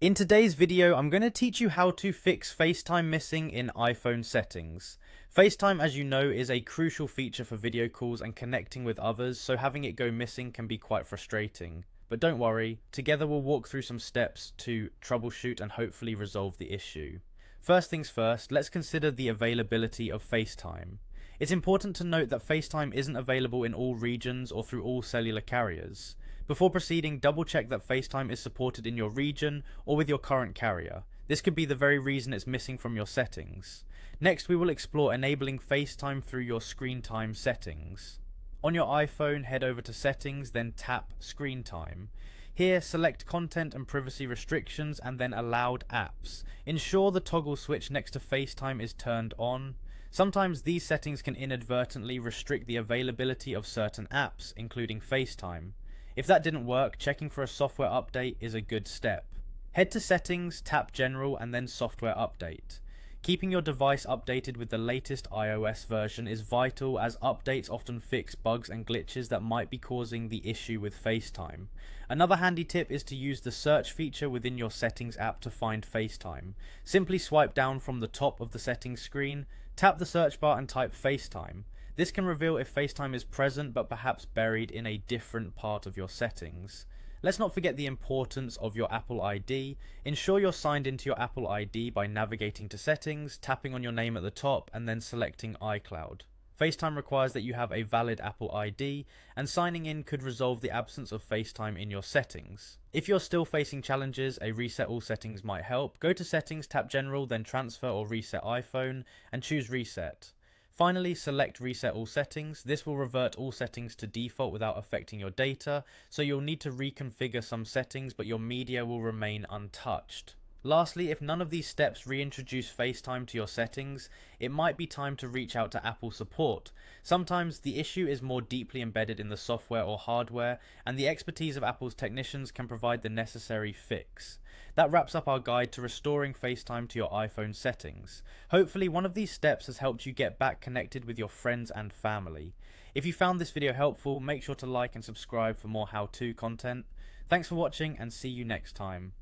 In today's video, I'm going to teach you how to fix FaceTime missing in iPhone settings. FaceTime, as you know, is a crucial feature for video calls and connecting with others, so having it go missing can be quite frustrating. But don't worry, together we'll walk through some steps to troubleshoot and hopefully resolve the issue. First things first, let's consider the availability of FaceTime. It's important to note that FaceTime isn't available in all regions or through all cellular carriers. Before proceeding, double check that FaceTime is supported in your region or with your current carrier. This could be the very reason it's missing from your settings. Next, we will explore enabling FaceTime through your screen time settings. On your iPhone, head over to Settings, then tap Screen Time. Here, select Content and Privacy Restrictions and then Allowed Apps. Ensure the toggle switch next to FaceTime is turned on. Sometimes these settings can inadvertently restrict the availability of certain apps, including FaceTime. If that didn't work, checking for a software update is a good step. Head to Settings, tap General and then Software Update. Keeping your device updated with the latest iOS version is vital, as updates often fix bugs and glitches that might be causing the issue with FaceTime. Another handy tip is to use the search feature within your Settings app to find FaceTime. Simply swipe down from the top of the settings screen, tap the search bar and type FaceTime. This can reveal if FaceTime is present but perhaps buried in a different part of your settings. Let's not forget the importance of your Apple ID. Ensure you're signed into your Apple ID by navigating to Settings, tapping on your name at the top, and then selecting iCloud. FaceTime requires that you have a valid Apple ID, and signing in could resolve the absence of FaceTime in your settings. If you're still facing challenges, a reset all settings might help. Go to Settings, tap General, then Transfer or Reset iPhone, and choose Reset. Finally, select Reset All Settings. This will revert all settings to default without affecting your data, so you'll need to reconfigure some settings, but your media will remain untouched. Lastly, if none of these steps reintroduce FaceTime to your settings, it might be time to reach out to Apple support. Sometimes the issue is more deeply embedded in the software or hardware, and the expertise of Apple's technicians can provide the necessary fix. That wraps up our guide to restoring FaceTime to your iPhone settings. Hopefully one of these steps has helped you get back connected with your friends and family. If you found this video helpful, make sure to like and subscribe for more how-to content. Thanks for watching and see you next time.